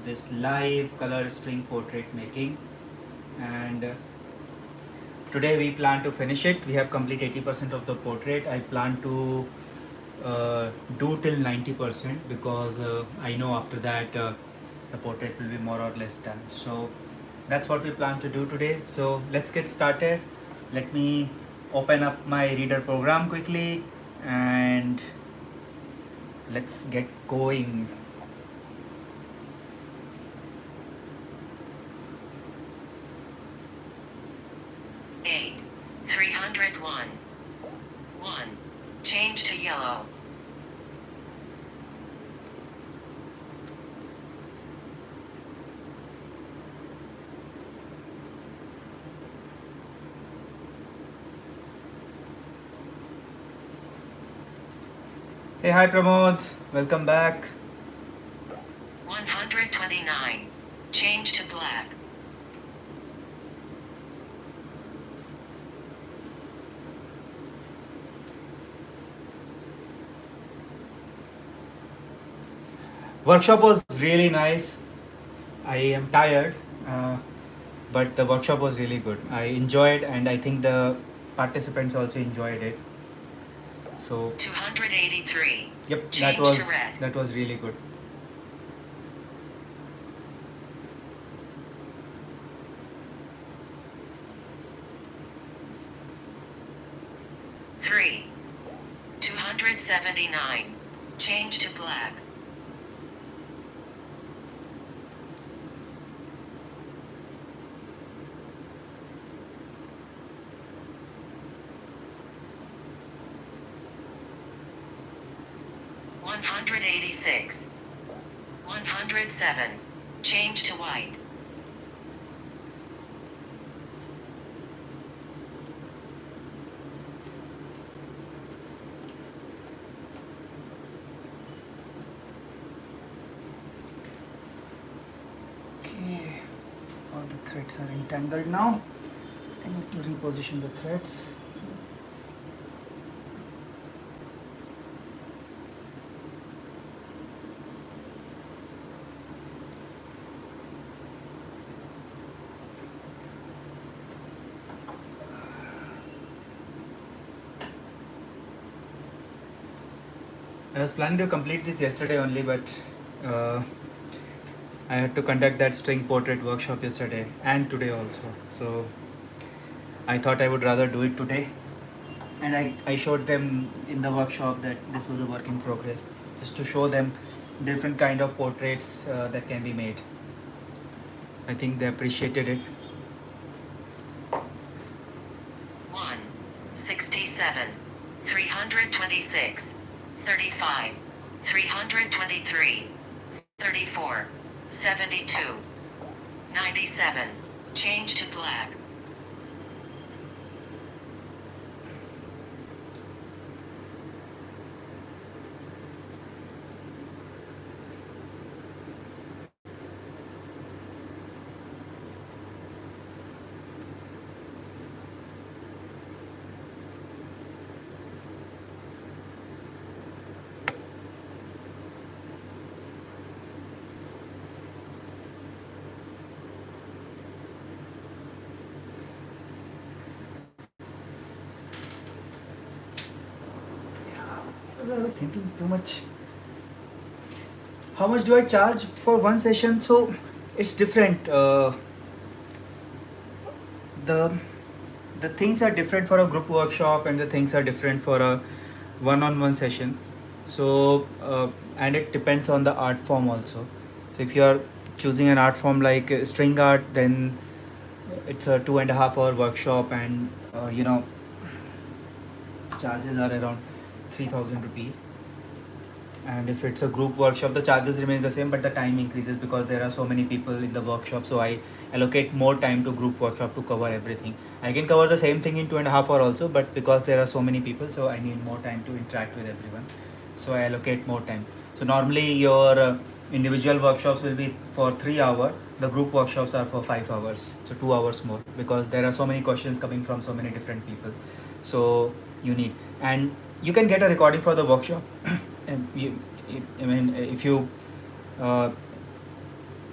this live color string portrait making, and today we plan to finish it. We have complete 80% of the portrait. I plan to do till 90% because I know after that the portrait will be more or less done. So that's what we plan to do today. So let's get started. Let me open up my reader program quickly and let's get going. Eight, 301. 1. Change to yellow. Hey, hi Pramod, welcome back. 129. Change to black. Workshop was really nice. I am tired, uh, but the workshop was really good. I enjoyed, and I think the participants also enjoyed it. So 283. yep, Change to red. that was really good. Three. 279. Change to black. $186. 107. Change to white. Okay, all the threads are entangled now. I need to reposition the threads. I was planning to complete this yesterday only, but uh, I had to conduct that string portrait workshop yesterday and today also. So I thought I would rather do it today. And I showed them in the workshop that this was a work in progress, just to show them different kind of portraits that can be made. I think they appreciated it. 1. 67. 326. 35. 323. 34. 72. 97. Change to black. I was thinking too much. How much do I charge for one session? So it's different. The the things are different for a group workshop, and the things are different for a one-on-one session. So and it depends on the art form also. So if you are choosing an art form like string art, then it's a 2.5 hour workshop, and charges are around 3,000 rupees. And if it's a group workshop, the charges remain the same, but the time increases because there are so many people in the workshop. So I allocate more time to group workshop to cover everything. I can cover the same thing in 2.5 hours also, but because there are so many people, so I need more time to interact with everyone. So I allocate more time. So normally your individual workshops will be for 3 hours. The group workshops are for 5 hours, so 2 hours more, because there are so many questions coming from so many different people. So you need, and you can get a recording for the workshop. And I mean, if you uh,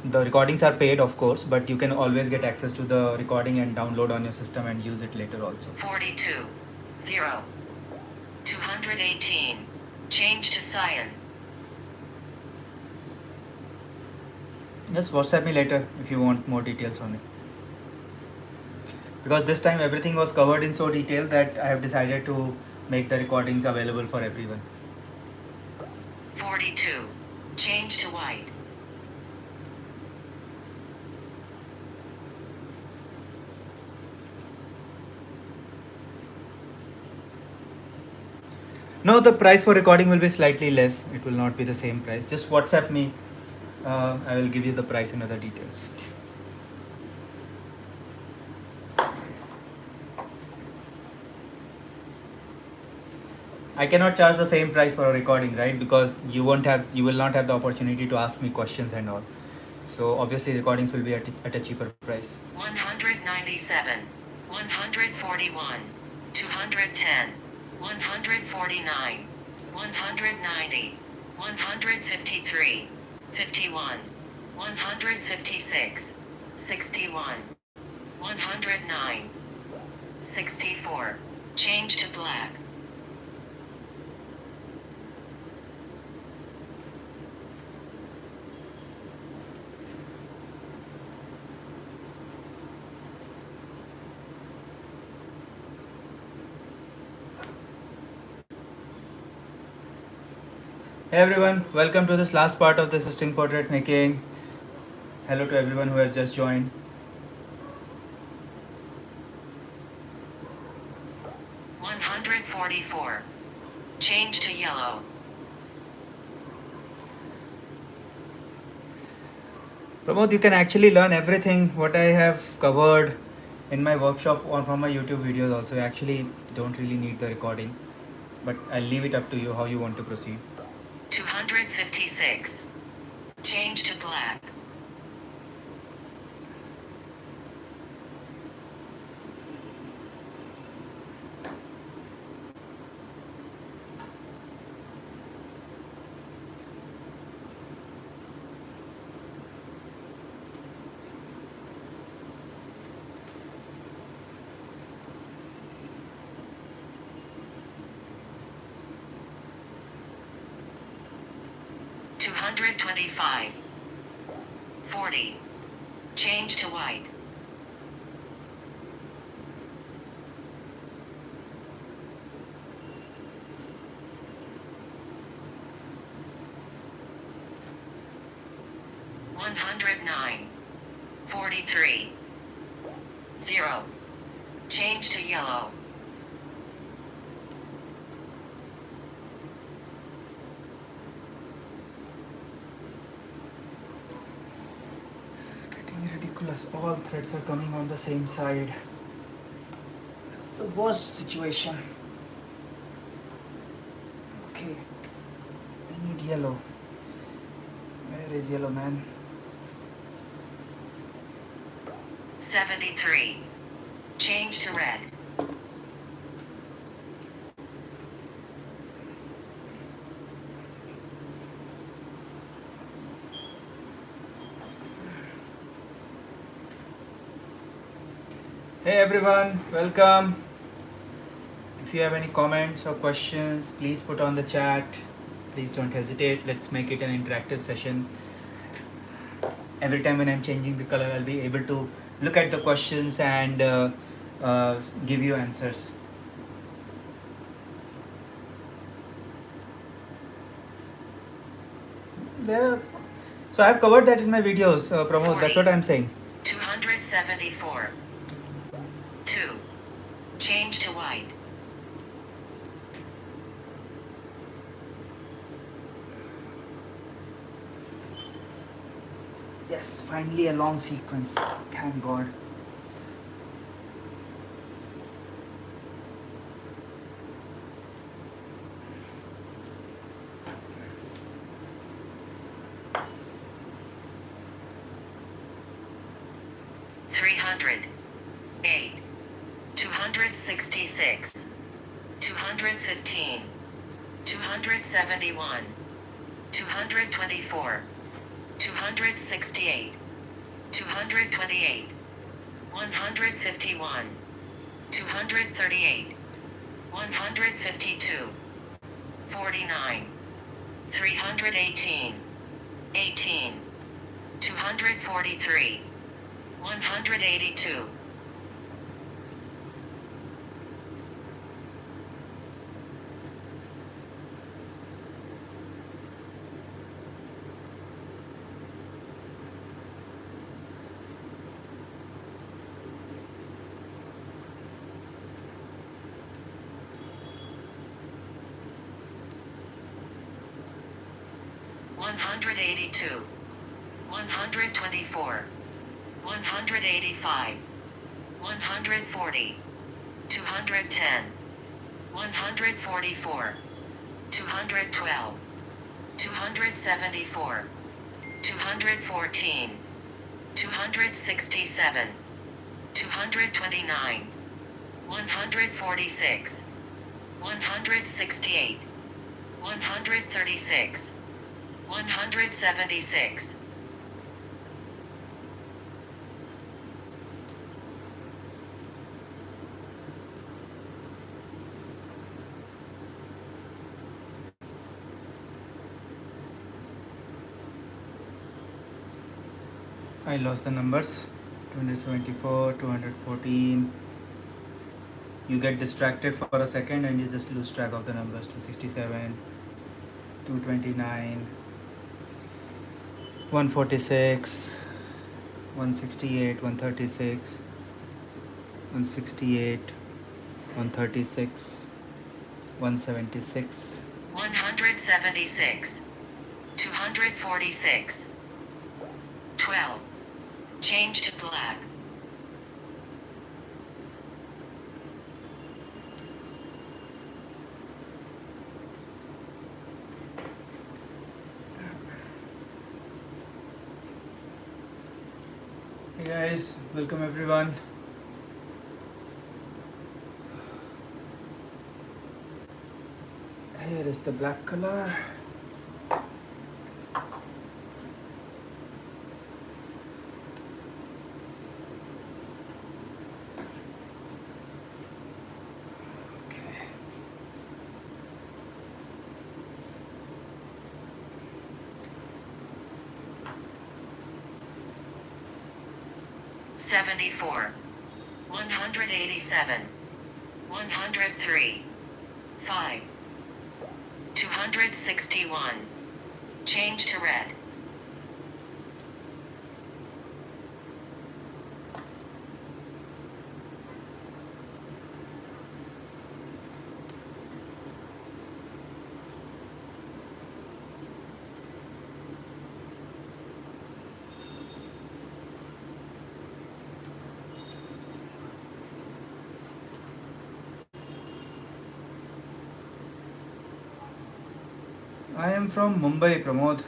The recordings are paid, of course, but you can always get access to the recording and download on your system and use it later also. 42. 0. 218. Change to cyan. Just WhatsApp me later if you want more details on it. Because this time everything was covered in so detail that I have decided to make the recordings available for everyone. 42. Change to white. No, the price for recording will be slightly less. It will not be the same price. Just WhatsApp me. I will give you the price and other details. I cannot charge the same price for a recording, right? Because you will not have the opportunity to ask me questions and all. So obviously recordings will be at a cheaper price. 197. 141. 210. 149. 190. 153. 51. 156. 61. 109. 64. Change to black. Hey everyone, welcome to this last part of this string portrait making. Hello to everyone who has just joined. $144. Change to yellow. Pramod, you can actually learn everything what I have covered in my workshop or from my YouTube videos also. You actually don't really need the recording, but I'll leave it up to you how you want to proceed. 256. Change to black. $225. 40. Change to white. $109. 43. 0. Change to yellow. This is getting ridiculous. All threads are coming on the same side. That's the worst situation. Okay. I need yellow. Where is yellow, man? 73. Change to red. Hey everyone, welcome. If you have any comments or questions, please put on the chat. Please don't hesitate. Let's make it an interactive session. Every time when I'm changing the color, I'll be able to look at the questions and give you answers. There. So I've covered that in my videos, Pramod. That's what I'm saying. 274. 2. Change to white. Yes, finally a long sequence. Thank God. $300. 8. 266. 215. 271. 224. 268, 228, 151, 238, 152, 49, 318, 18, 243, 182. One hundred 124, 185, 140, 210, 144, 212, 274, 214, 267, 229, 146, 168, 136, 176. I lost the numbers. 274, 214. You get distracted for a second and you just lose track of the numbers. 267, 229, 146, 168, 136, 168, 136, 176, 176, 246, 12. Change to black. Hey guys, welcome everyone. Here is the black color. Okay. 74, 187, 103, 5, 261. Change to red. I am from Mumbai, Pramod.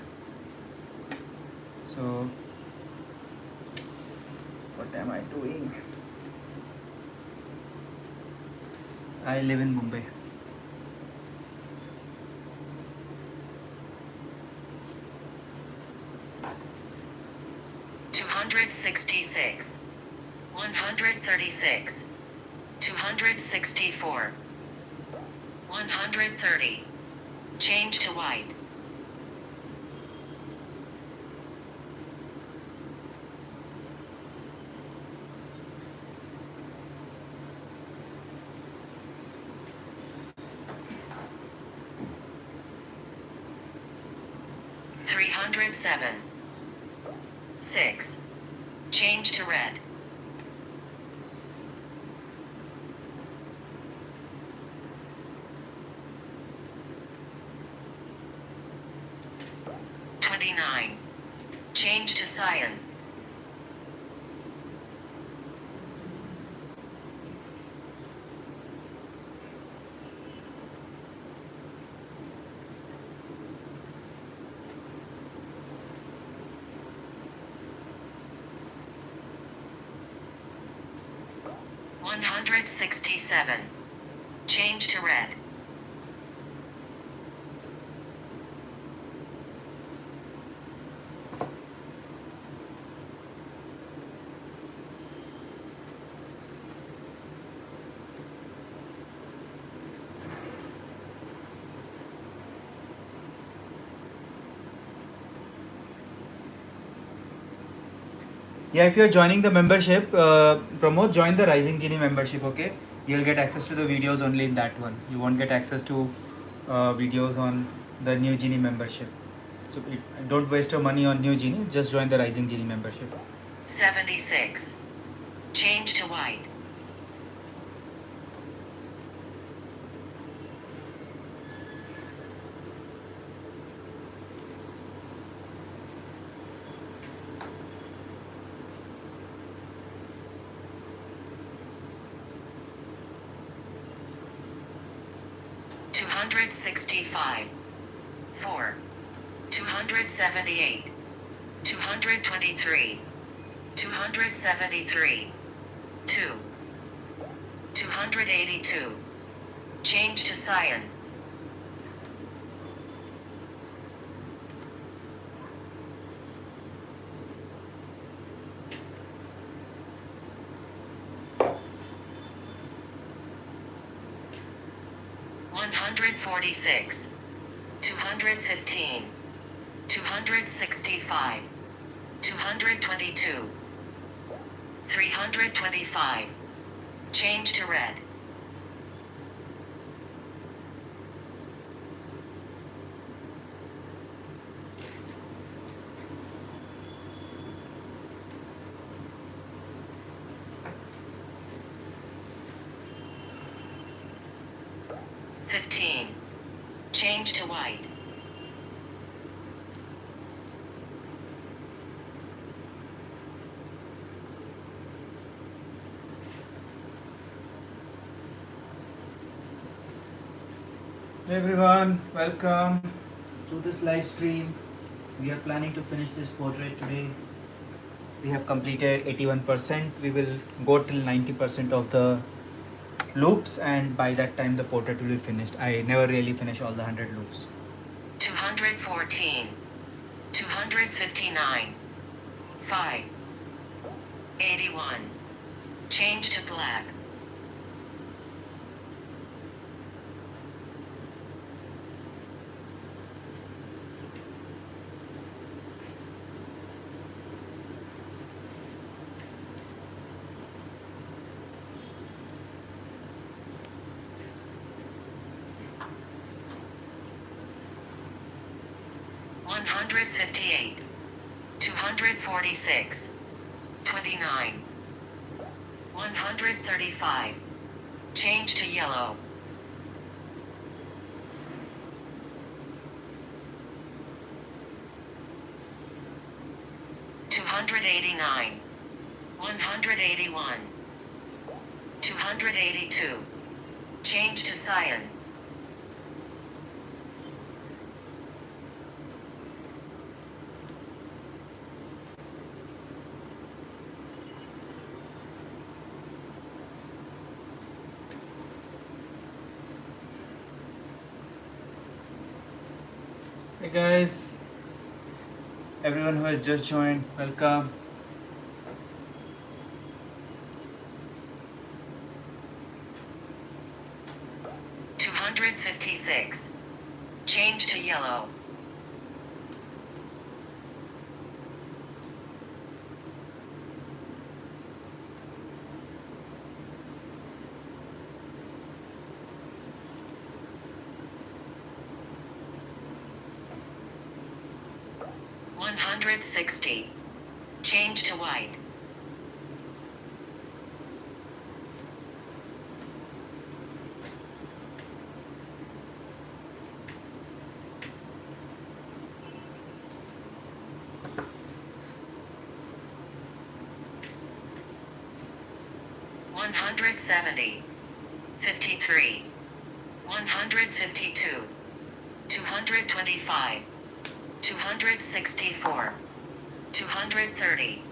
So, what am I doing? I live in Mumbai. $266, 136, 264, 130. Change to white. $307, 6. Change to red. $29. Change to cyan. $167. Change to red. Yeah, if you're joining the membership, Pramod, join the Rising Genie membership, okay? You'll get access to the videos only in that one. You won't get access to videos on the New Genie membership. So don't waste your money on New Genie, just join the Rising Genie membership. 76. Change to white. $265. 4. 278. 223. 273. 2. 282. Change to cyan. $146. 215. 265. 222. 325. Change to red. $15. Change to white. Hey everyone, welcome to this live stream. We are planning to finish this portrait today. We have completed 81%. We will go till 90% of the loops, and by that time the portrait will be finished. I never really finish all the 100 loops. 214. 259. 5. 81. Change to black. $158. 246. 29. 135. Change to yellow. $289. 181. 282. Change to cyan. Hey guys, everyone who has just joined, welcome. $256. Change to yellow. $160. Change to white. $170. 53. 152. 225. 264. 230.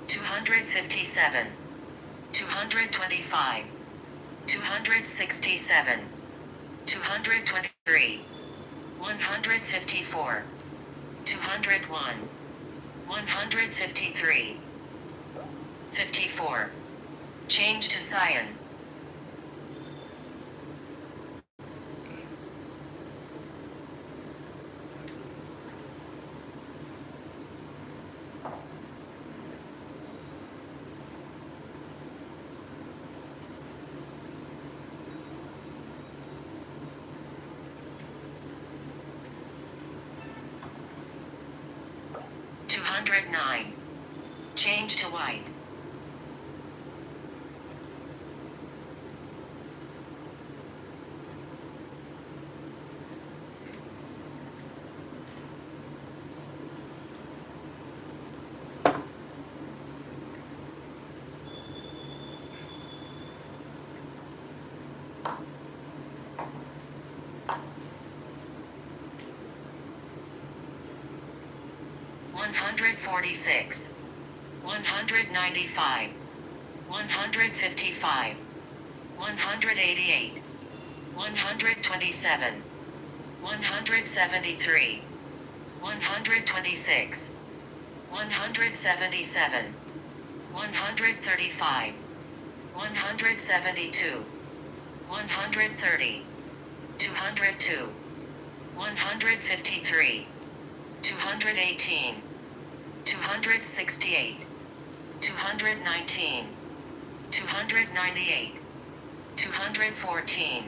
257. 225. 267. 223. 154. 201. 153. 54. Change to cyan. 209. Change to white. 146. 195. 155. 188. 127. 173. 126. 177. 135. 172. 130. 202. 153. 218. 268. 219. 298. 214.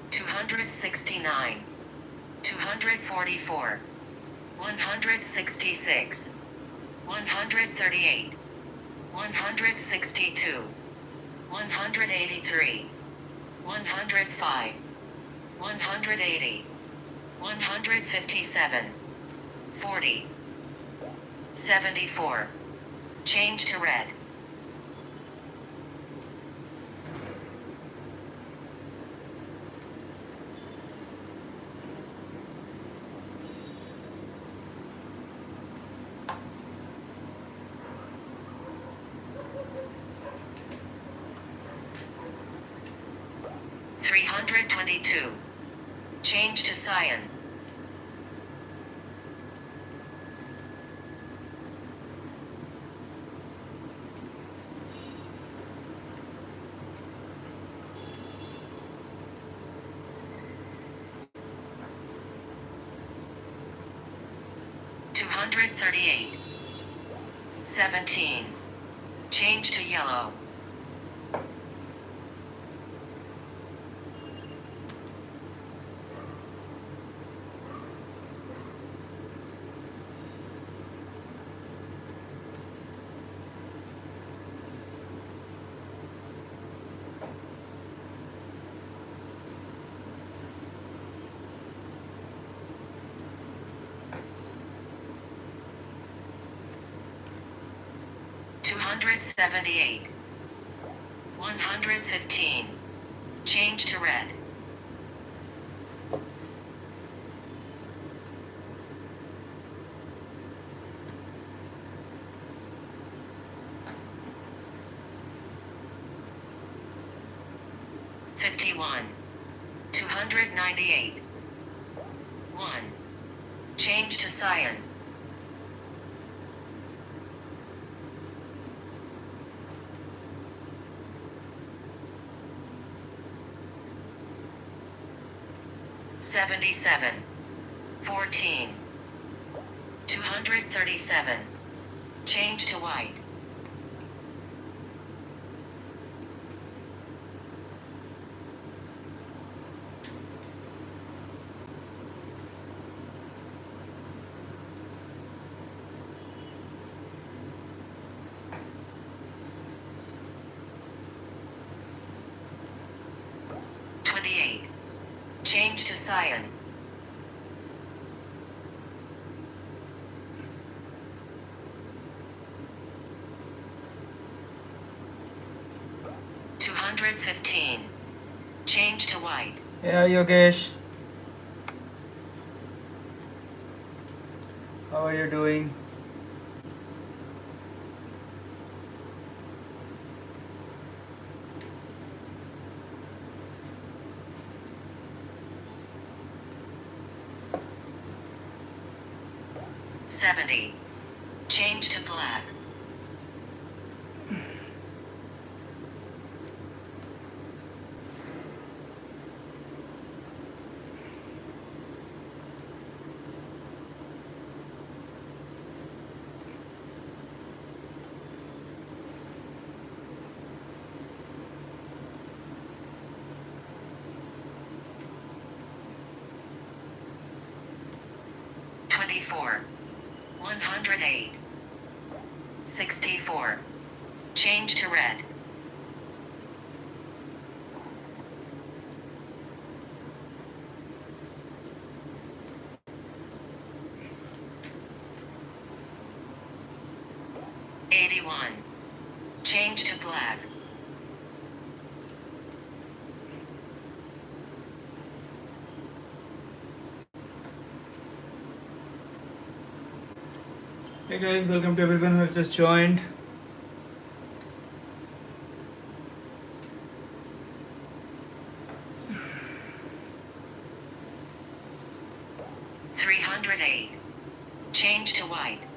269. 244. 166. 138. 162. 183. 105. 180. 157. 40. 74. Change to red. $322. Change to cyan. $238. 17. Change to yellow. $278. 115. Change to red. $51. 298. 1. Change to cyan. $77. 14. 237. Change to white. $28. Change to cyan. $215. Change to white. Yeah, Yogesh. How are you doing? $70. Change to black. $24. 108. 64. Change to red. 81. Change to black. 'Hey guys, welcome to everyone who has just joined. Change to white.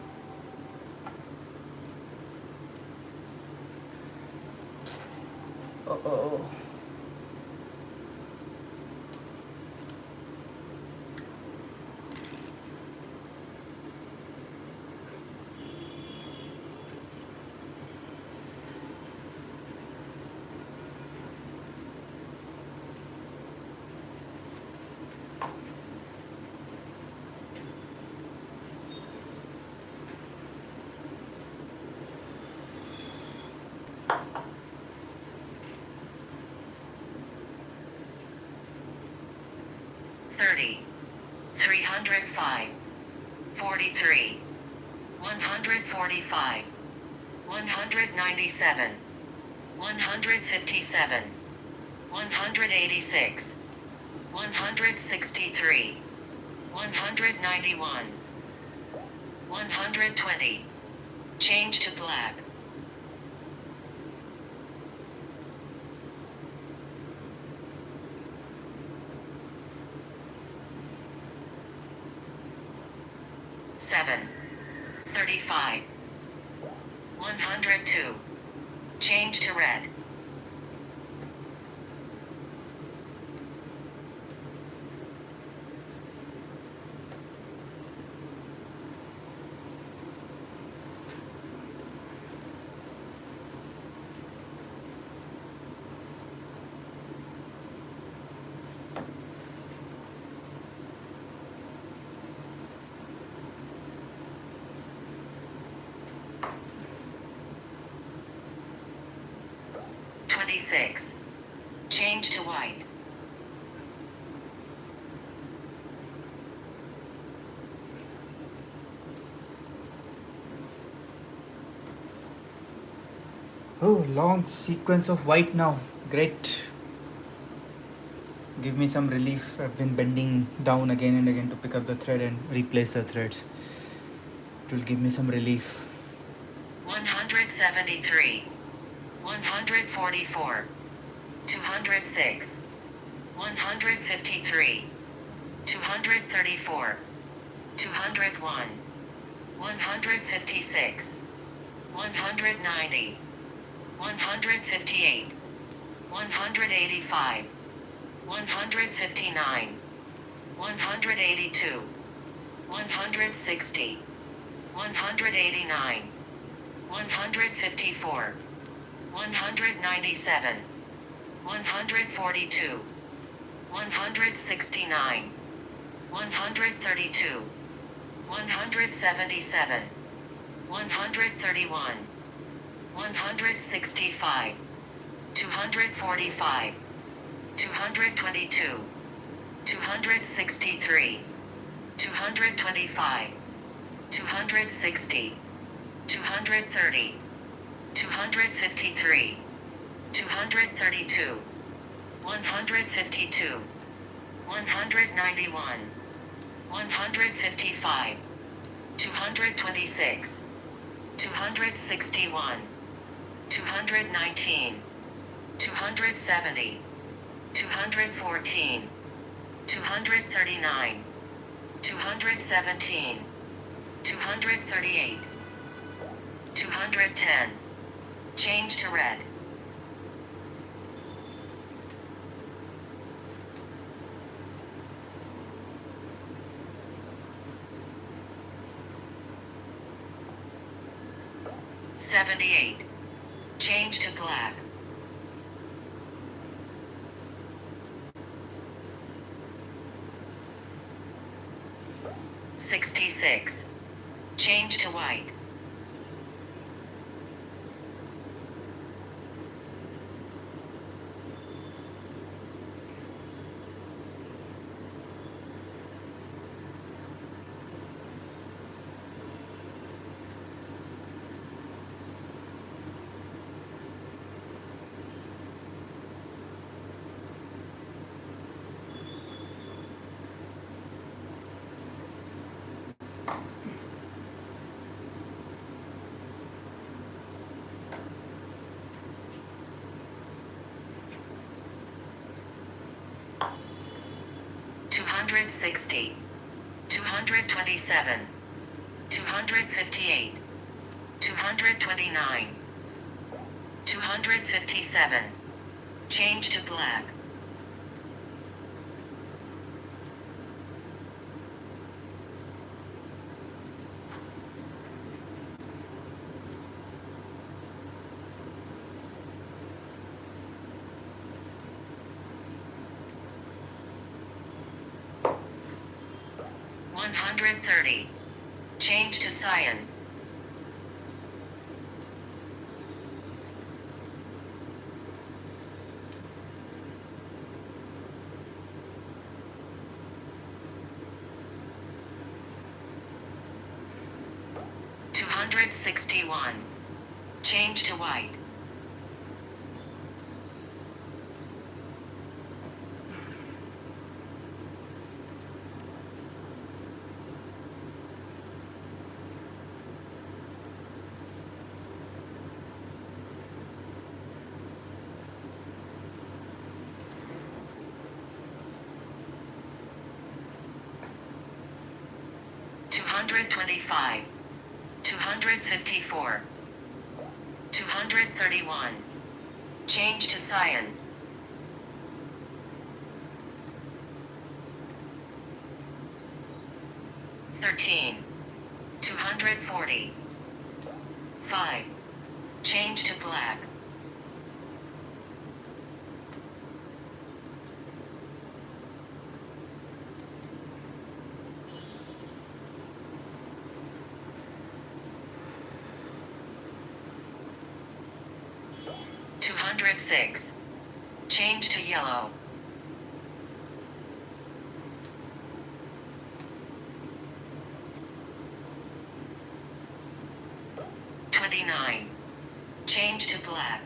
30. 305. 43. 145. 197. 157. 186. 163. 191. 120. Change to black. 7. 35. 102. Change to red. 26. Change to white. 'Oh, long sequence of white now. Great. Give me some relief. I've been bending down again and again to pick up the thread and replace the threads. It will give me some relief. 173. 144. 206. 153. 234. 201. 156. 190. 158. 185. 159. 182. 160. 189. 154. 197. 142. 169. 132. 177. 131. 165. 245. 222. 263. 225. 260. 230. 253. 232. 152. 191. 155. 226. 261. 219. 270. 214. 239. 217. 238. 210. Change to red. 78. Change to black. 66. Change to white. 260, 227, 258, 229, 257. Change to black. $130. Change to cyan. $261. Change to white. $225. 254. 231. Change to cyan. $13. 240. 5. Change to black. $206. Change to yellow. $29. Change to black.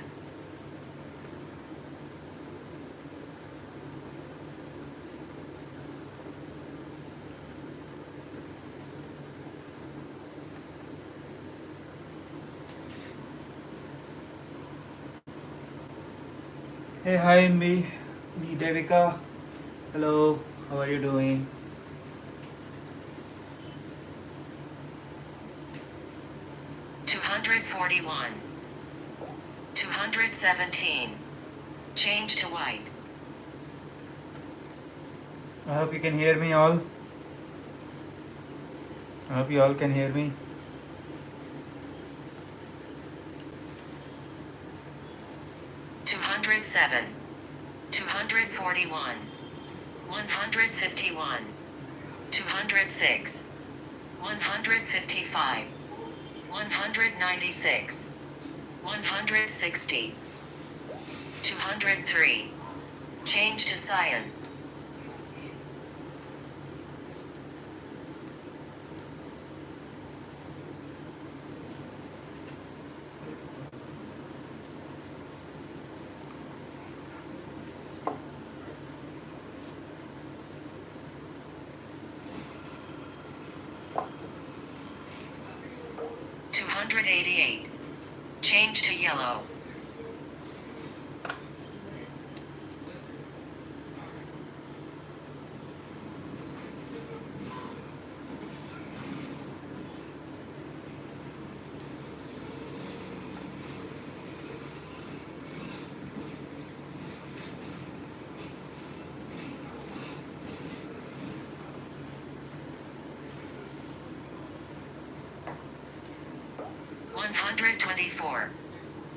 Hey, hi, me Devika. Hello, how are you doing? $241. 217. Change to white. I hope you can hear me all. I hope you all can hear me. $207. 241. 151. 206. 155. 196. 160. 203. Change to cyan. $288. Change to yellow. $124.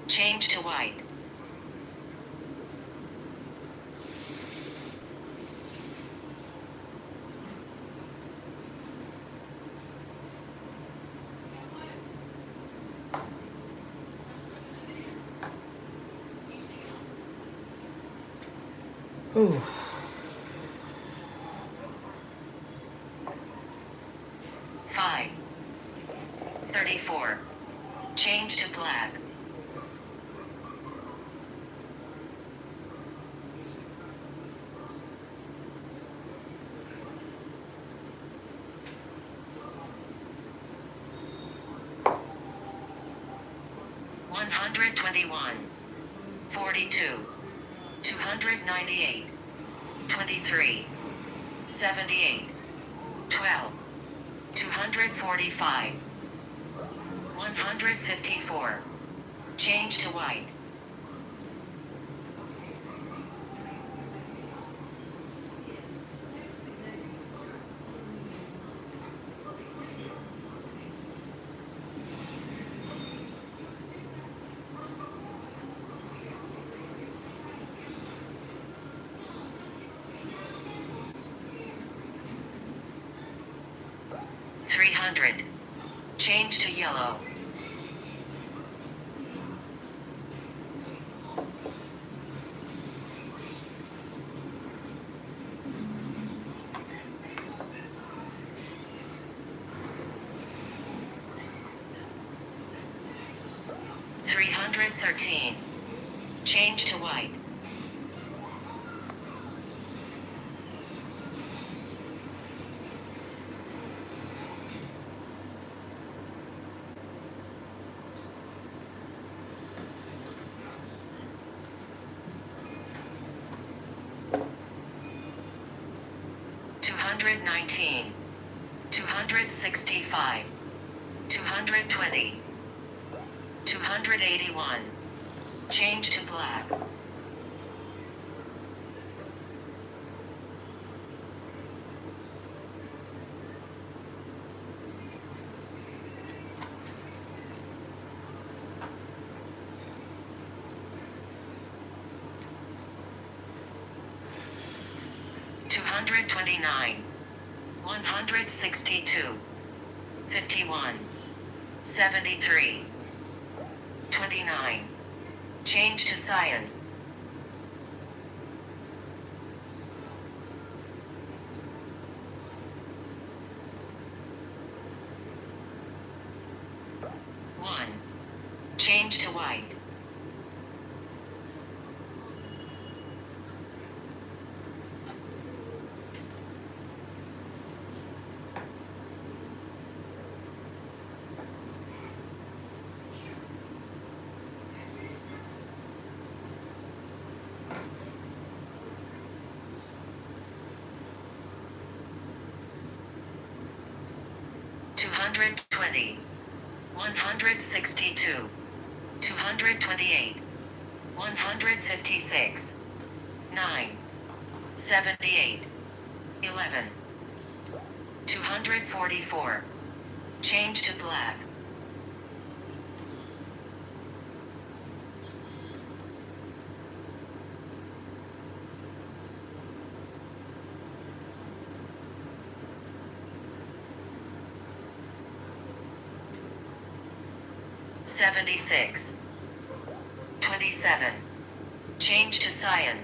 Change to white. Ooh. $5. 34. Change to black. $121. 42. 298. 23. 78. 12. 245. 154. Change to white. $300. Change to yellow. $313. Change to white. $219. 265. 220. 281. Change to black. $229. 162. 51. 73. 29. Change to cyan. One. Change to white. $220. 162. 228. 156. 9. 78. 11. 244. Change to black. $76. 27. Change to cyan.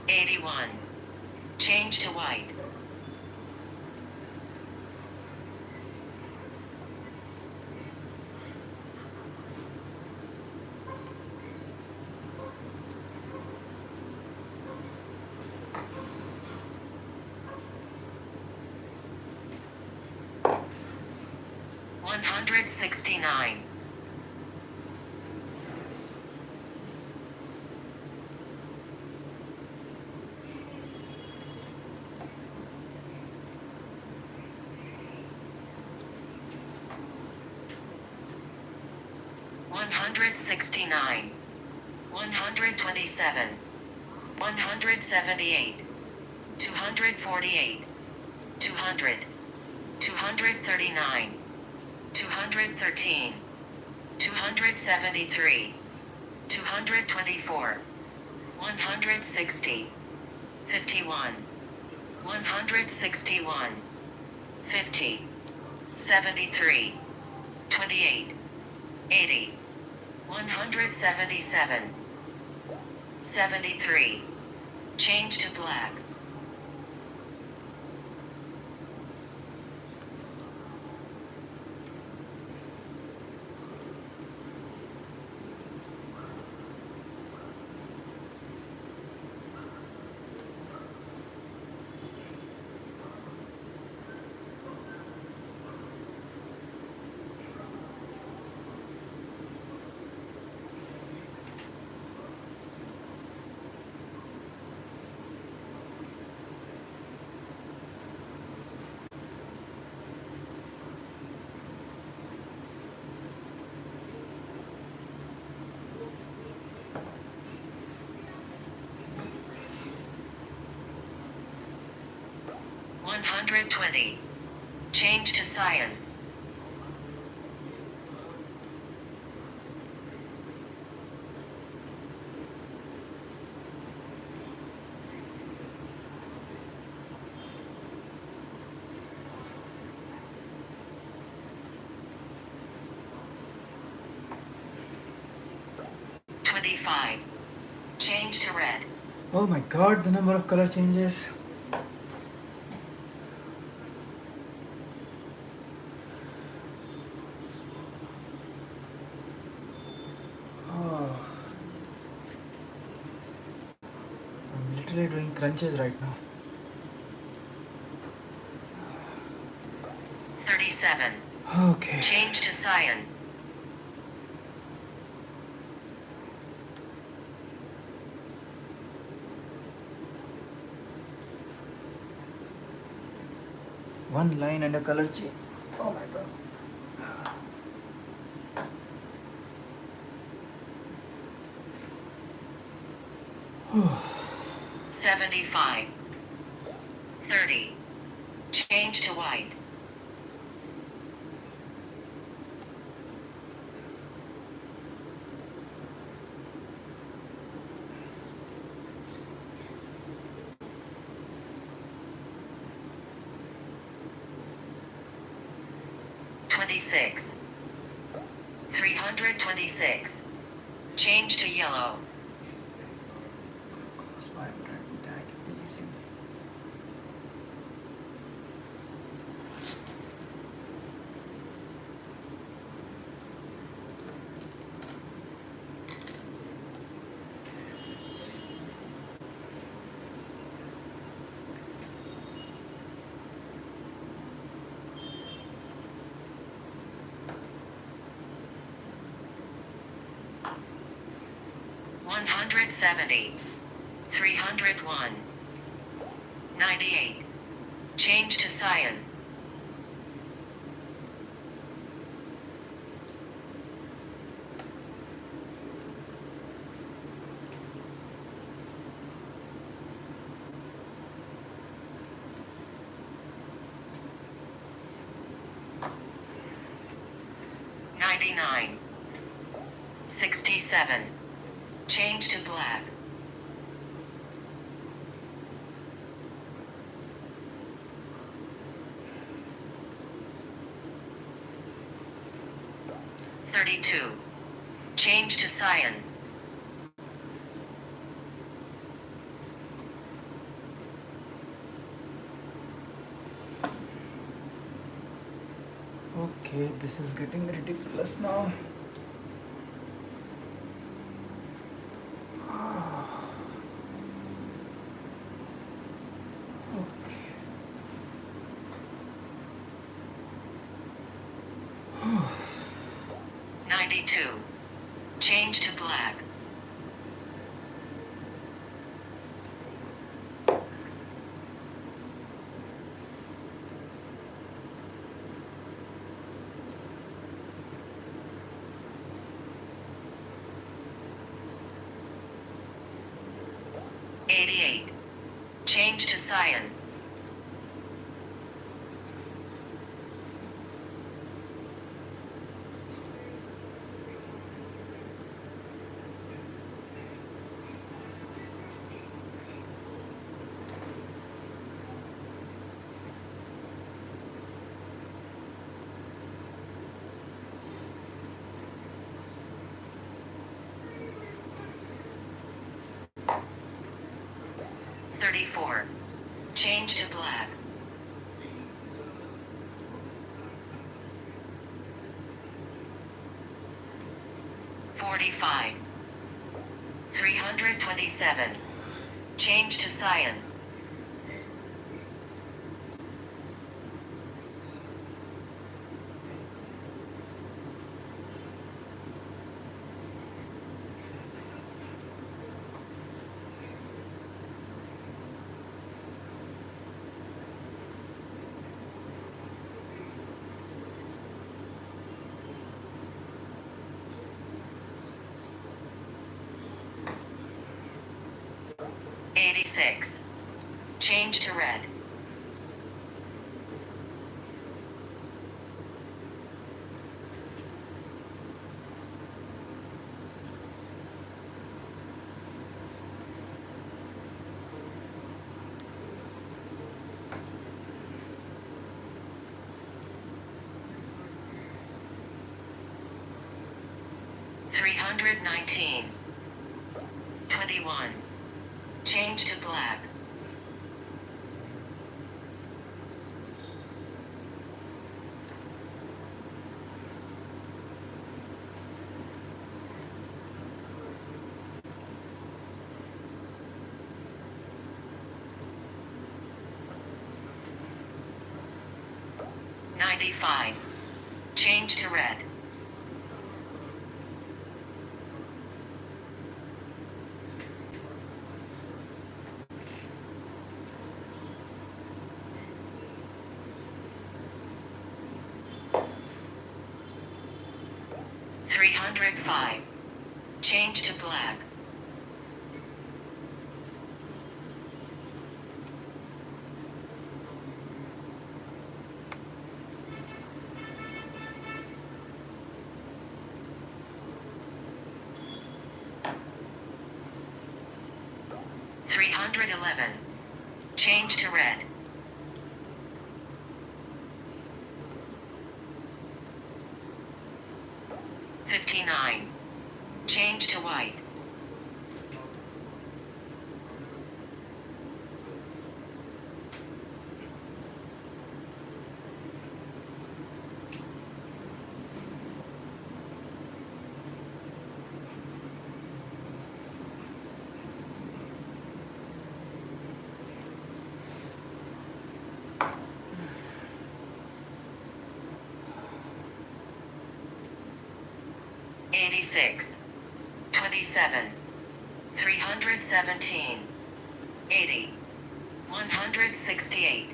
$81. Change to white. $169. $169. 127. 178. 248. 200. 239. 213. 273. 224. 160. 51. 161. 50. 73. 28. 80. 177. 73. Change to black. 120. Change to cyan. Change to red. Oh my god, the number of color changes. Oh. I'm literally doing crunches right now. 37. Okay. Change to cyan. One line and a color change. Oh my god. 75. 30. Change to white. Twenty-six. 326. Change to yellow. Smart, that easy. One 170. 301. 98. Change to cyan. $99. 67. Change to black. $32. Change to cyan. Okay, this is getting ridiculous now. Okay. 92. Change to black. $88. Change to cyan. $34. Change to black. $45. 327. Change to cyan. $86. Change to red. 319. 21. Change to black. $95. Change to red. $305. Change to black. $311. Change to red. $59. Change to white. $86. 27. 317. 80. 168.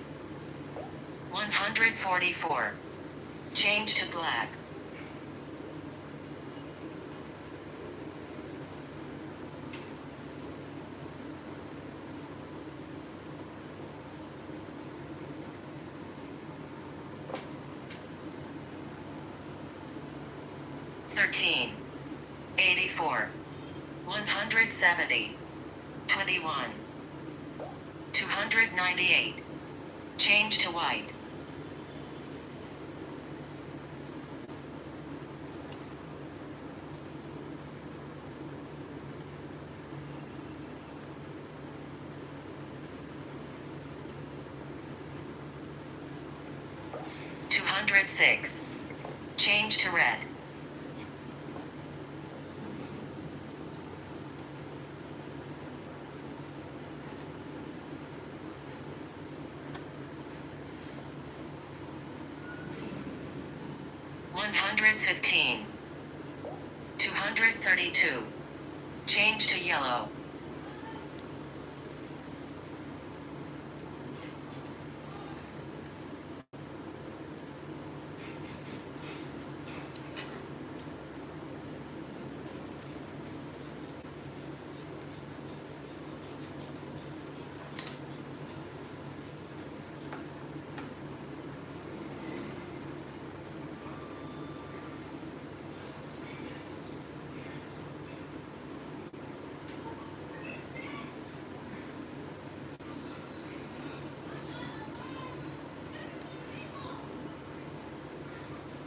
144. Change to black. $13. 84. 170. 21. 298. Change to white. $206. Change to red. $115. 232. Change to yellow.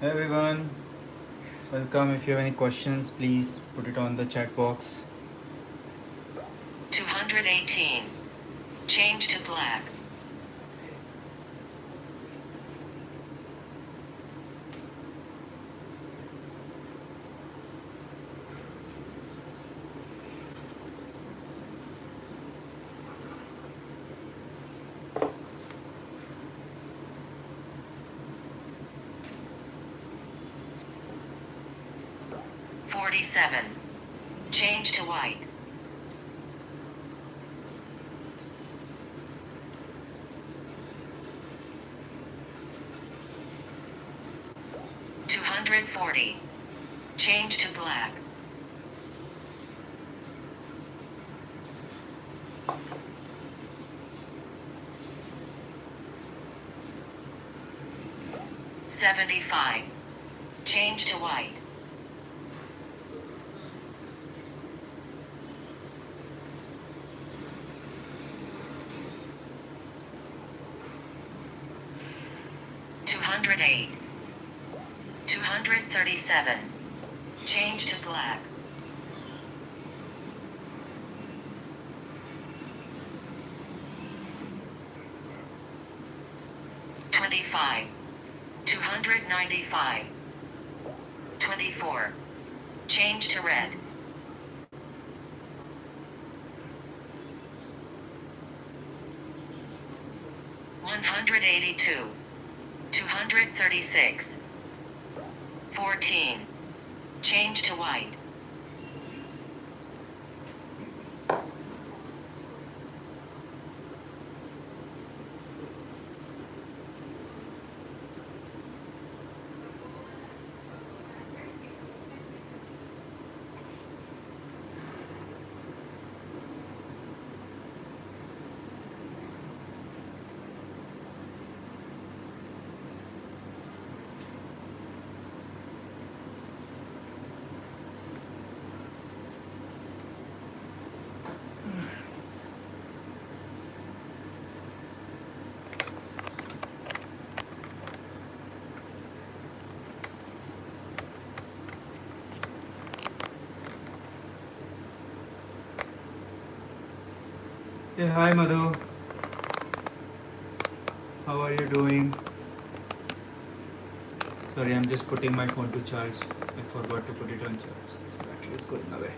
Hey everyone, welcome. If you have any questions, please put it on the chat box. 218. Change to black. $47. Change to white. $240. Change to black. $75. Change to white. $208. 237. Change to black. 275. 295. 24. Change to red. 182. 236. 14. Change to white. Hey, hi Madhu. How are you doing? Sorry, I'm just putting my phone to charge. I forgot to put it on charge. This battery is going away.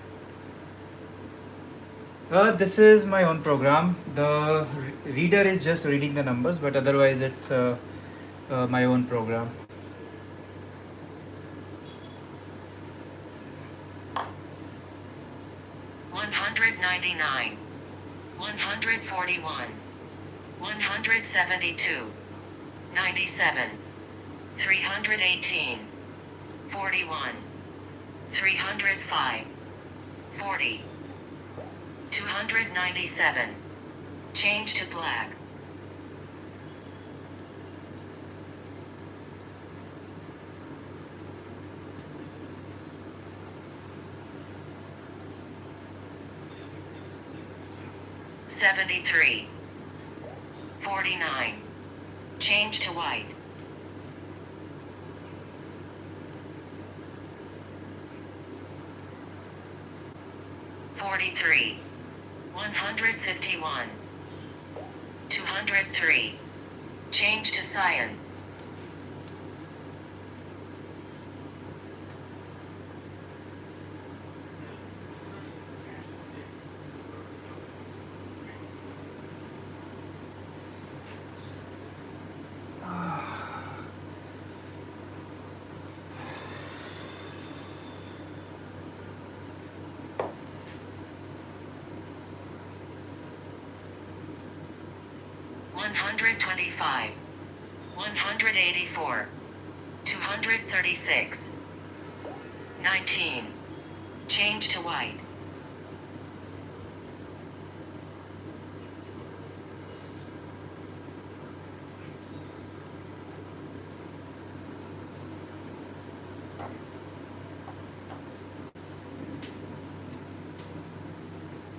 This is my own program. The reader is just reading the numbers, but otherwise it's my own program. $199. 141. 172. 97. 318. 41. 305. 40. 297. Change to black. $73. 49. Change to white. $43. 151. 203. Change to cyan. $125. 184. 236. 19. Change to white.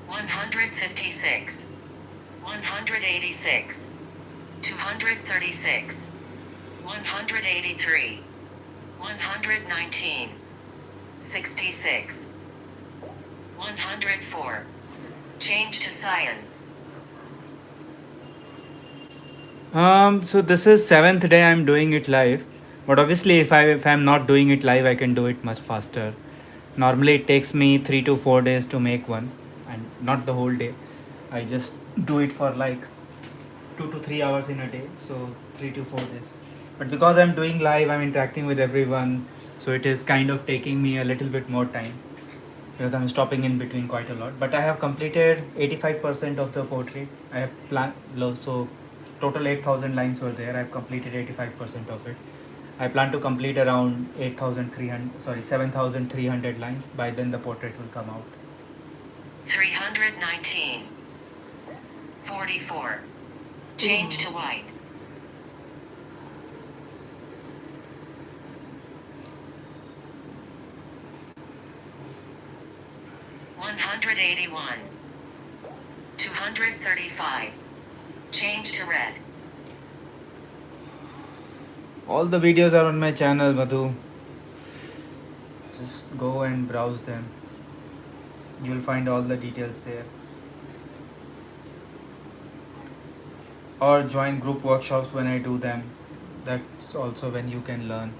$156. 186. 236. 183. 119. 66. 104. Change to cyan. So this is seventh day I'm doing it live, but obviously if I'm not doing it live, I can do it much faster. Normally it takes me 3 to 4 days to make one, and not the whole day. I just do it for like 2 to 3 hours in a day, so 3 to 4 days. But because I'm doing live, I'm interacting with everyone, so it is kind of taking me a little bit more time because I'm stopping in between quite a lot. But I have completed 85% of the portrait. I have planned, so total 8,000 lines were there. I've completed 85% of it. I plan to complete around 7,300 lines. By then the portrait will come out. 319. 44. Change to white. $181. 235. Change to red. All the videos are on my channel, Madhu. Just go and browse them. You'll find all the details there. Or join group workshops when I do them. That's also when you can learn.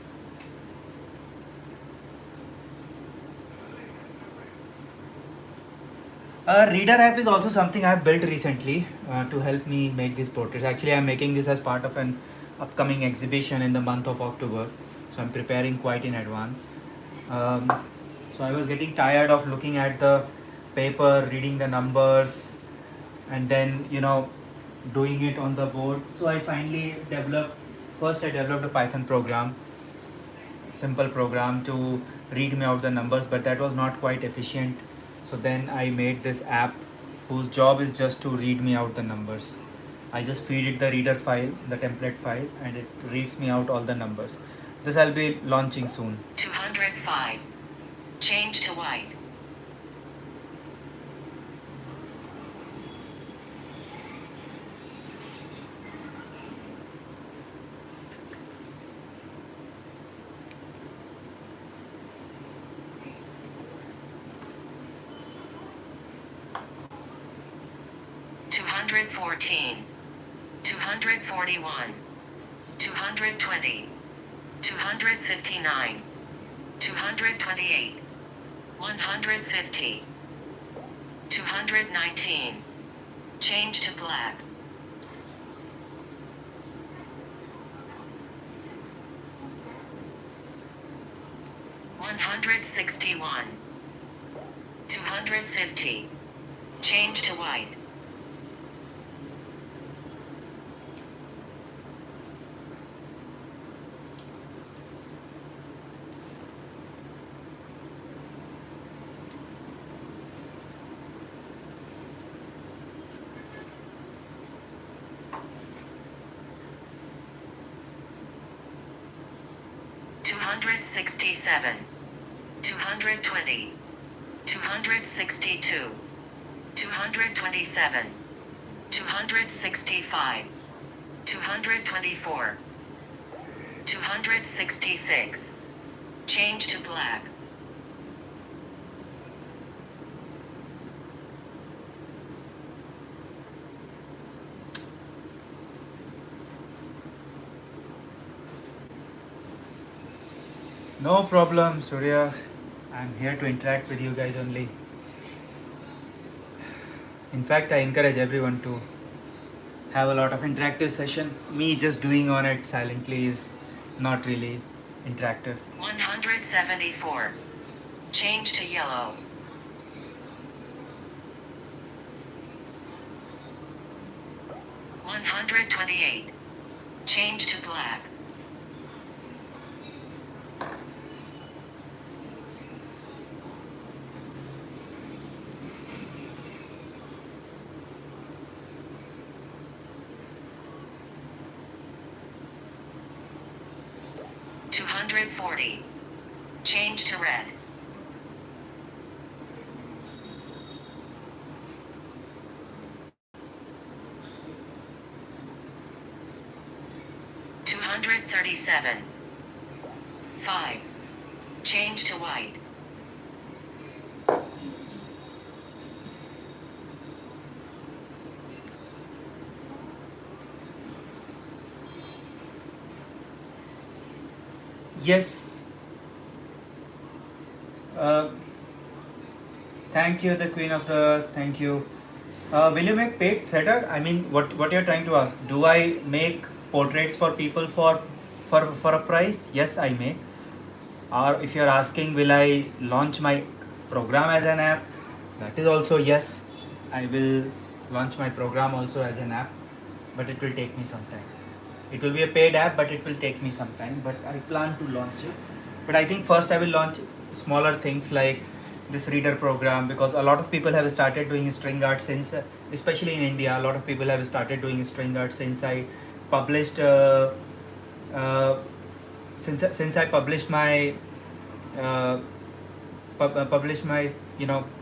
Reader app is also something I've built recently to help me make these portraits. Actually, I'm making this as part of an upcoming exhibition in the month of October, so I'm preparing quite in advance. Um, so I was getting tired of looking at the paper, reading the numbers, and then doing it on the board. So I finally developed. First, I developed a Python program, simple program to read me out the numbers, but that was not quite efficient. So then I made this app whose job is just to read me out the numbers. I just feed it the reader file, the template file, and it reads me out all the numbers. This I'll be launching soon. 205. Change to white. $214, $241, $220, $259, $228, $150, $219. Change to black. $161, $250. Change to white. $267, $220, $262, $227, $265, $224, $266. Change to black. No problem, Surya. I'm here to interact with you guys only. In fact, I encourage everyone to have a lot of interactive session. Me just doing on it silently is not really interactive. 174. Change to yellow. $128. Change to black. $240. Change to red. $237. 5. Change to white. Yes. Thank you, the Queen of the. Thank you. Will you make paid threader? I mean, what you're trying to ask? Do I make portraits for people for a price? Yes, I make. Or if you're asking, will I launch my program as an app? That is also yes. I will launch my program also as an app, but it will take me some time. It will be a paid app, but it will take me some time. But I plan to launch it. But I think first I will launch smaller things like this reader program, because a lot of people have started doing string art since, especially in India, a lot of people have started doing string art since I published uh, since I published my published my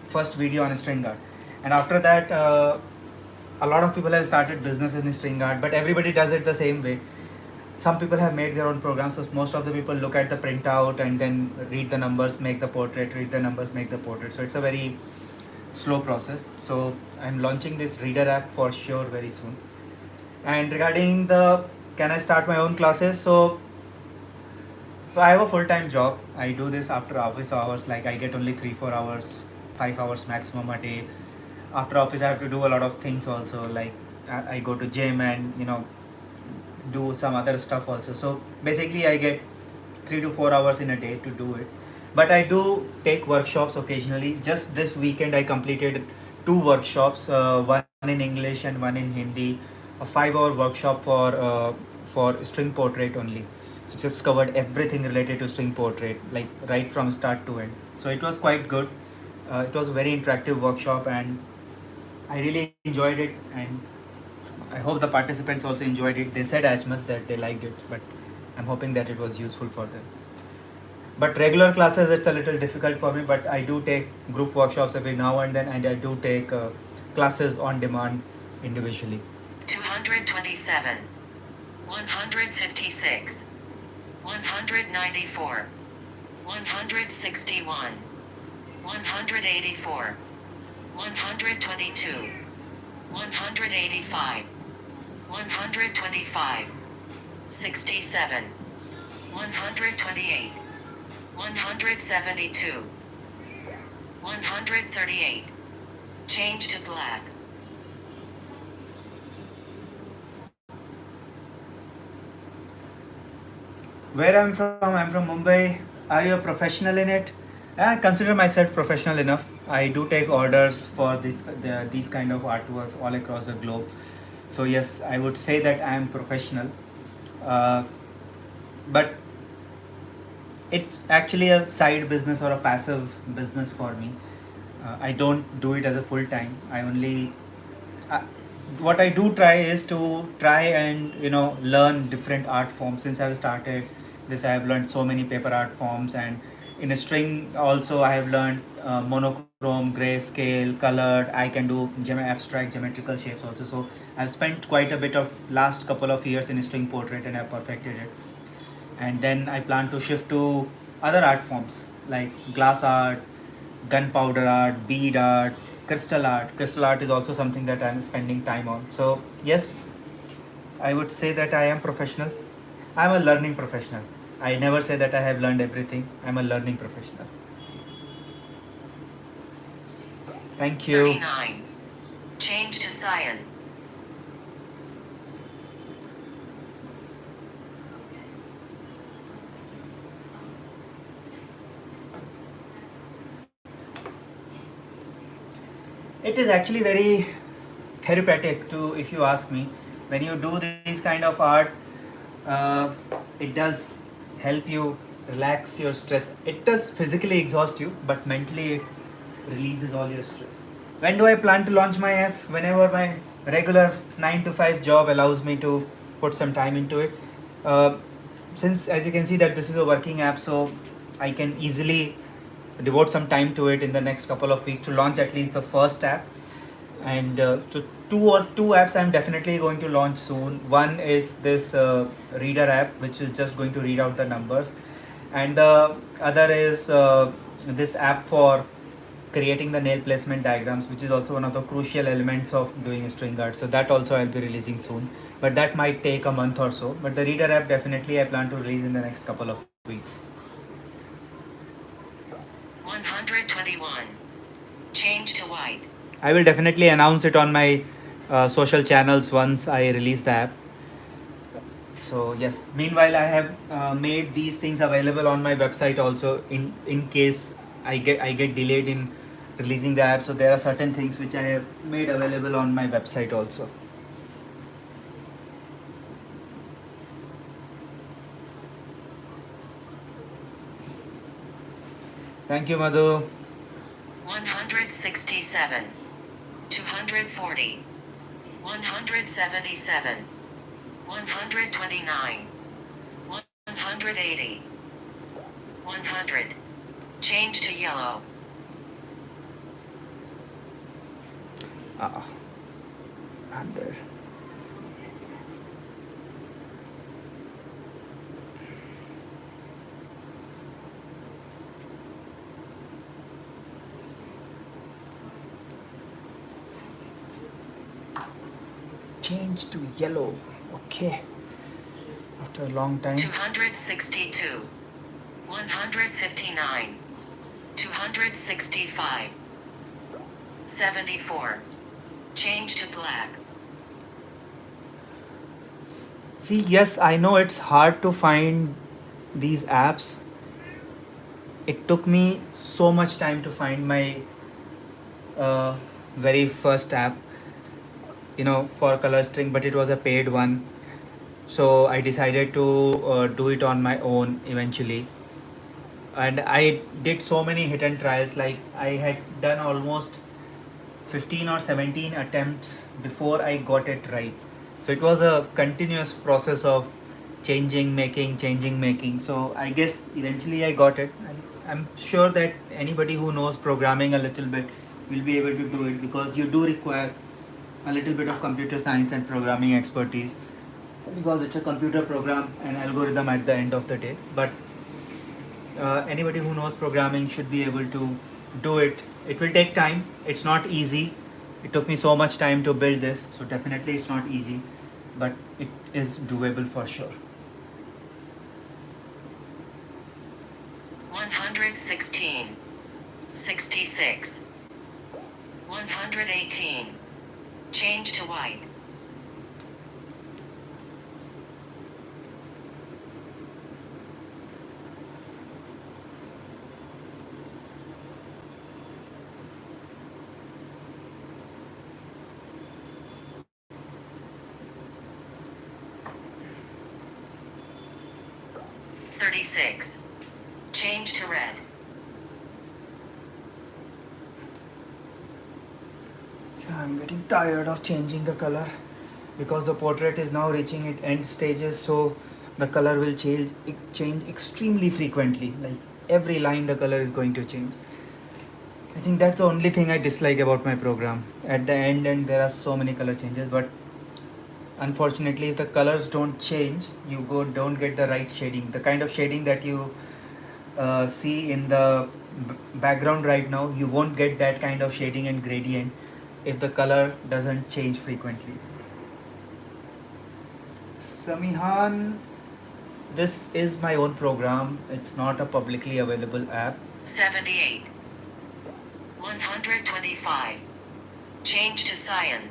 first video on string art, and after that a lot of people have started businesses in string art, but everybody does it the same way. Some people have made their own programs, so most of the people look at the printout and then read the numbers, make the portrait, read the numbers, make the portrait. So it's a very slow process. So I'm launching this reader app for sure very soon. And regarding the can I start my own classes? So I have a full-time job. I do this after office hours. Like I get only 3 4 hours, 5 hours maximum a day. After office, I have to do a lot of things also. Like I go to gym and do some other stuff also. So basically, I get 3 to 4 hours in a day to do it. But I do take workshops occasionally. Just this weekend, I completed two workshops, one in English and one in Hindi. A 5 hour workshop for string portrait only. So just covered everything related to string portrait, like right from start to end. So it was quite good. It was a very interactive workshop, and I really enjoyed it. And I hope the participants also enjoyed it. They said as much that they liked it, but I'm hoping that it was useful for them. But regular classes, it's a little difficult for me. But I do take group workshops every now and then, and I do take classes on demand individually. 227, 156, 194, 161, 184, 122, 185, 125, 67, 128, 172, 138. Change to black. Where I'm from Mumbai. Are you a professional in it? I consider myself professional enough. I do take orders for these kind of artworks all across the globe. So yes, I would say that I am professional. Uh, but it's actually a side business or a passive business for me. I don't do it as a full time. I only uh, what I do try is to try and learn different art forms. Since I've started this, I have learned so many paper art forms, and in a string also I have learned monochrome, grayscale, colored. I can do abstract geometrical shapes also. So I've spent quite a bit of last couple of years in string portrait, and I've perfected it. And then I plan to shift to other art forms like glass art, gunpowder art, bead art, crystal art. Crystal art is also something that I'm spending time on. So yes, I would say that I am professional. I'm a learning professional. I never say that I have learned everything. I'm a learning professional. Thank you. 39. Change to cyan. It is actually very therapeutic to, if you ask me. When you do these kind of art, uh, it does help you relax your stress. It does physically exhaust you, but mentally it releases all your stress. When do I plan to launch my app? Whenever my regular 9 to 5 job allows me to put some time into it. Uh, since, as you can see, that this is a working app, so I can easily devote some time to it in the next couple of weeks to launch at least the first app. And to two apps I'm definitely going to launch soon. One is this reader app, which is just going to read out the numbers, and the other is this app for creating the nail placement diagrams, which is also one of the crucial elements of doing string art. So that also I'll be releasing soon, but that might take a month or so. But the reader app definitely I plan to release in the next couple of weeks. 121. Change to white. I will definitely announce it on my social channels once I release the app. So yes. Meanwhile, I have made these things available on my website also. In case I get delayed in releasing the app, so there are certain things which I have made available on my website also. Thank you, Madhu. 167. 240. 177. 129. 180. 100. Change to yellow. Ah, 100. Change to yellow. Okay. after a long time. 262. 159. 265. 74. Change to black. See, yes, I know it's hard to find these apps. It took me so much time to find my uh, very first app, for color string, but it was a paid one. So I decided to do it on my own eventually. And I did so many hit and trials. Like I had done almost 15 or 17 attempts before I got it right. So it was a continuous process of changing, making. So I guess eventually I got it. And I'm sure that anybody who knows programming a little bit will be able to do it, because you do require a little bit of computer science and programming expertise, because it's a computer program and algorithm at the end of the day. But anybody who knows programming should be able to do it. It will take time. It's not easy. It took me so much time to build this, so definitely it's not easy, but it is doable for sure. 116. 66. 118. Change to white. $36. Change to red. I'm getting tired of changing the color, because the portrait is now reaching its end stages, so the color will change extremely frequently. Like every line the color is going to change. I think that's the only thing I dislike about my program. At the end, and there are so many color changes, but unfortunately if the colors don't change, you don't get the right shading, the kind of shading that you see in the background right now. You won't get that kind of shading and gradient if the color doesn't change frequently. Samihan, this is my own program. It's not a publicly available app. 78. 125. Change to cyan.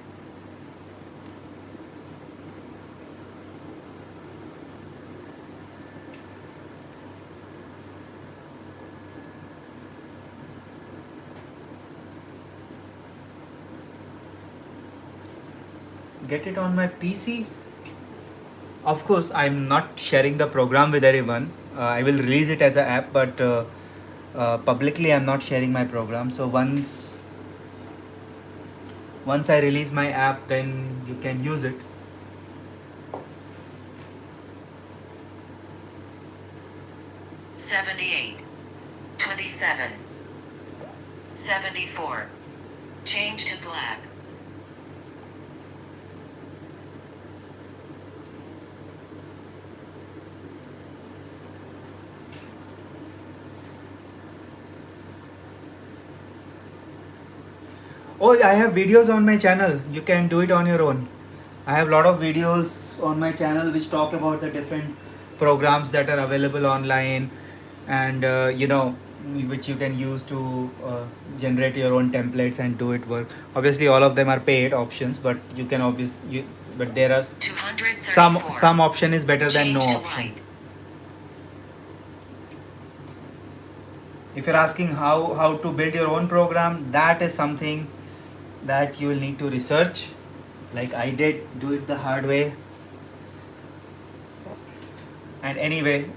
Get it on my PC. Of course, I'm not sharing the program with everyone. I will release it as an app, but publicly I'm not sharing my program. So once I release my app, then you can use it. 78. 27. 74. Change to black. Oh, I have videos on my channel. You can do it on your own. I have a lot of videos on my channel which talk about the different programs that are available online, and which you can use to generate your own templates and do it work. Obviously, all of them are paid options, but you can but there are 234. some option is better than no Change to option. white. If you're asking how to build your own program, that is something that you will need to research, like I did, do it the hard way. And anyway,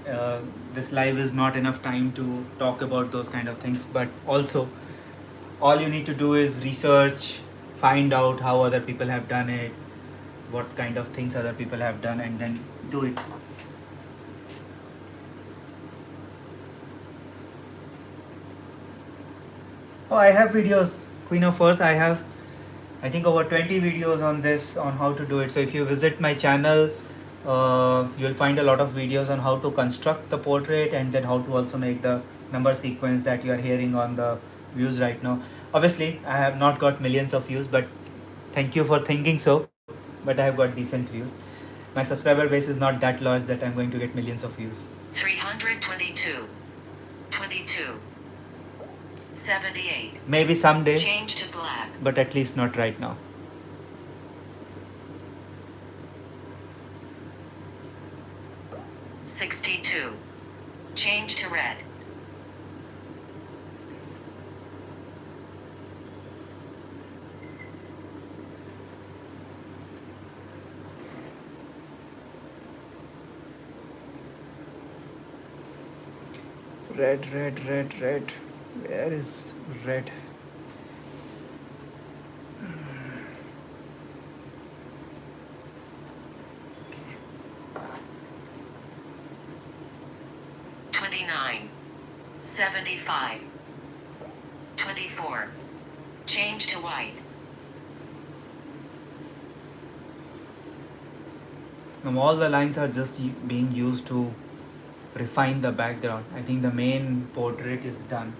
this live is not enough time to talk about those kind of things, but also all you need to do is research, find out how other people have done it, what kind of things other people have done, and then do it. Oh, I have videos, Queen of Earth. I think over 20 videos on this, on how to do it. So if you visit my channel, you'll find a lot of videos on how to construct the portrait, and then how to also make the number sequence that you are hearing on the views right now. Obviously, I have not got millions of views, but thank you for thinking so. But I have got decent views. My subscriber base is not that large that I'm going to get millions of views. 322. 22. 78. Maybe someday, Change to black. but at least not right now. 62. Change to red. 'Red', red, red, red. Where is red? 29. 75. 24. Change to white. Now all the lines are just being used to refine the background. I think the main portrait is done.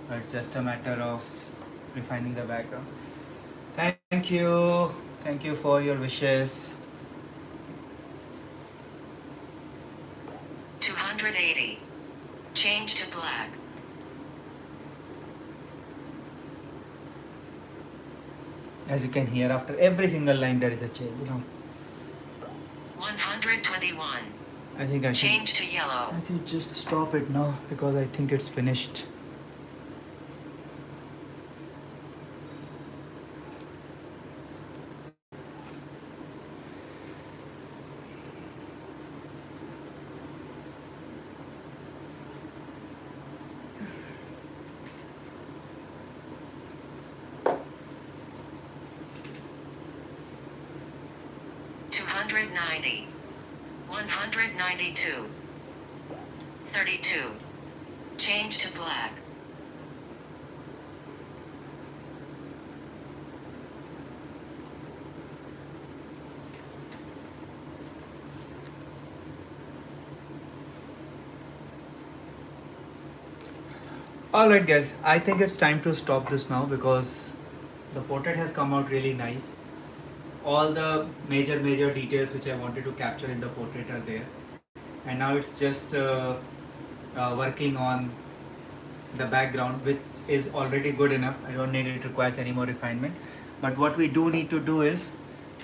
It's just a matter of refining the background. Thank you. Thank you for your wishes. 280. Change to black. As you can hear, after every single line there is a change. 121. I think I should Change to yellow. I think just stop it now because I think it's finished. Hundred 90. 192. 32. Change to black. Alright guys, I think it's time to stop this now because the portrait has come out really nice. All the major details which I wanted to capture in the portrait are there, and now it's just working on the background, which is already good enough. I don't need it requires any more refinement, but what we do need to do is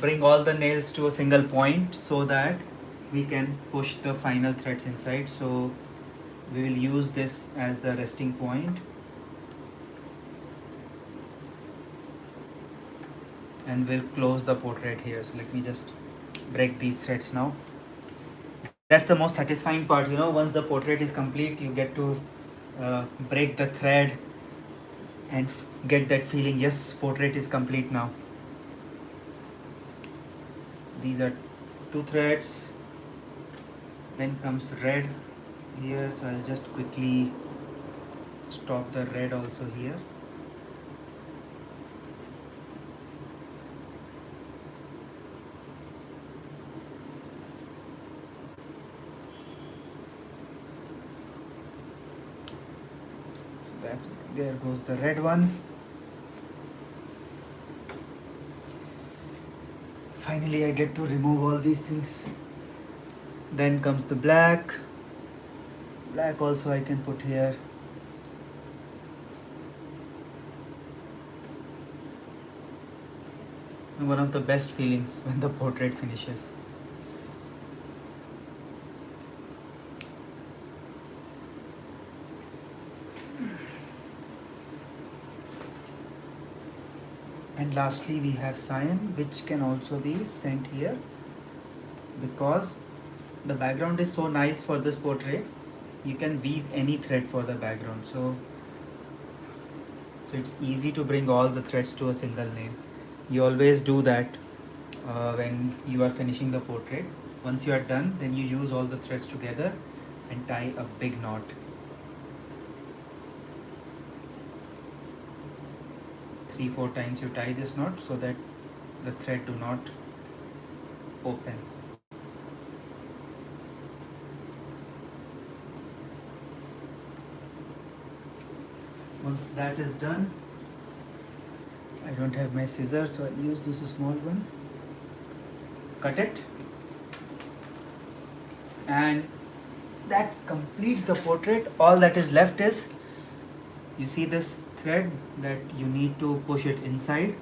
bring all the nails to a single point so that we can push the final threads inside. So we will use this as the resting point, and we'll close the portrait here. So let me just break these threads now. That's the most satisfying part, once the portrait is complete, you get to break the thread and get that feeling, yes, portrait is complete now. These are 2 threads, then comes red here, so I'll just quickly stop the red also here. There goes the red one. Finally I get to remove all these things. Then comes the black. Black also I can put here. And one of the best feelings when the portrait finishes. And lastly we have cyan, which can also be sent here because the background is so nice for this portrait. You can weave any thread for the background, so it's easy to bring all the threads to a single nail. You always do that when you are finishing the portrait. Once you are done, then you use all the threads together and tie a big knot. Three, 4 times you tie this knot so that the thread do not open. Once that is done, I don't have my scissors, so I'll use this small one. Cut it. and that completes the portrait. All that is left is, you see this thread that you need to push it inside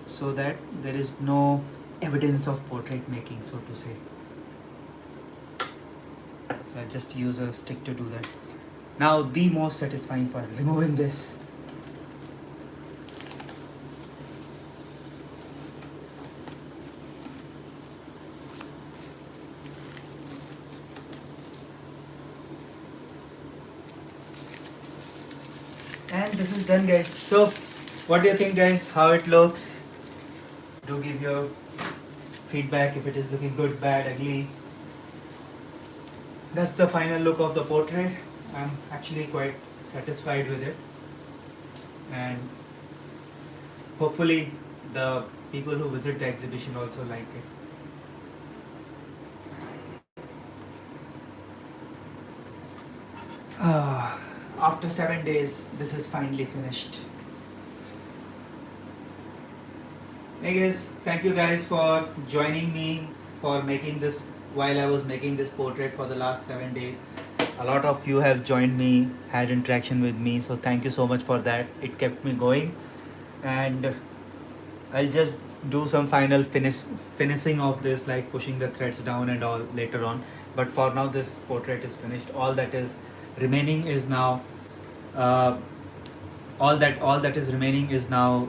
so that there is no evidence of portrait making, so to say. So I just use a stick to do that. Now the most satisfying part, removing this. And this is done, guys. So what do you think, guys? How it looks? Do give your feedback if it is looking good, bad, ugly. That's the final look of the portrait. I'm actually quite satisfied with it, and hopefully the people who visit the exhibition also like it. After 7 days, this is finally finished. Hey guys, thank you guys for joining me for making this while I was making this portrait for the last 7 days. A lot of you have joined me, had interaction with me, so thank you so much for that. It kept me going, and I'll just do some final finishing of this, like pushing the threads down and all later on. But for now, this portrait is finished. All that is remaining is now all that is remaining is now,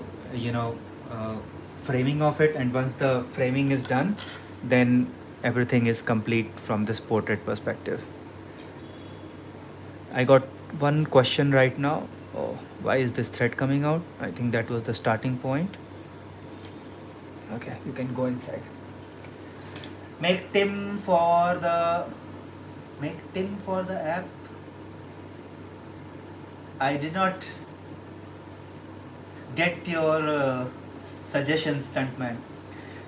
framing of it, and once the framing is done, then everything is complete from this portrait perspective. I got one question right now. Oh, why is this thread coming out? I think that was the starting point. Okay, you can go inside. Make Tim for the app. I did not get your suggestion, stuntman.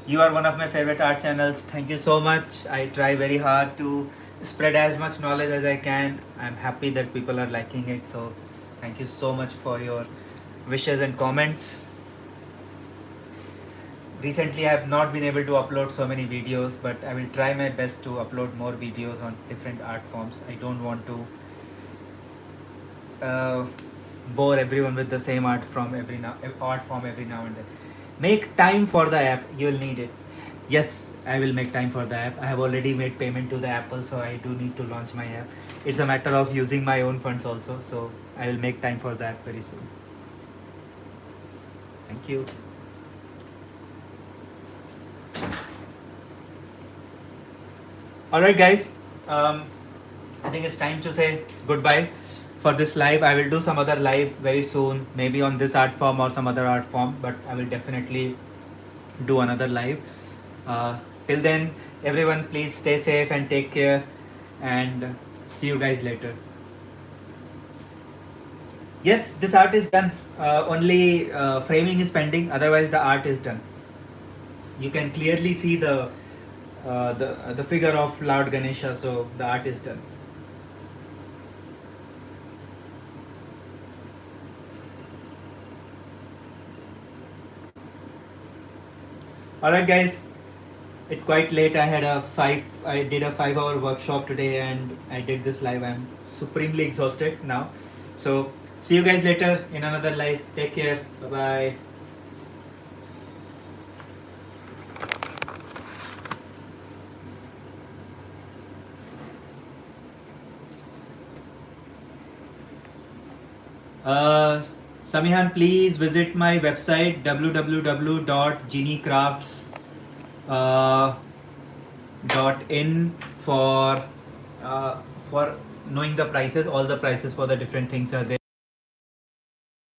You are one of my favorite art channels. Thank you so much. I try very hard to spread as much knowledge as I can. I'm happy that people are liking it. So thank you so much for your wishes and comments. Recently I have not been able to upload so many videos, but I will try my best to upload more videos on different art forms. I don't want to bore everyone with the same art form every now and then. Make time for the app. You'll need it. Yes, I will make time for the app. I have already made payment to the Apple, so I do need to launch my app. It's a matter of using my own funds also, so I will make time for the app very soon. Thank you. Alright guys, I think it's time to say goodbye for this live. I will do some other live very soon, maybe on this art form or some other art form, but I will definitely do another live. Till then, everyone please stay safe and take care, and see you guys later. Yes, this art is done. Only framing is pending, otherwise the art is done. You can clearly see the figure of Lord Ganesha, so the art is done. Alright guys, it's quite late. I did a 5-hour workshop today, and I did this live. I'm supremely exhausted now. So see you guys later in another live. Take care. Bye bye. Samihan, please visit my website www.geniecrafts.in for knowing the prices. All the prices for the different things are there.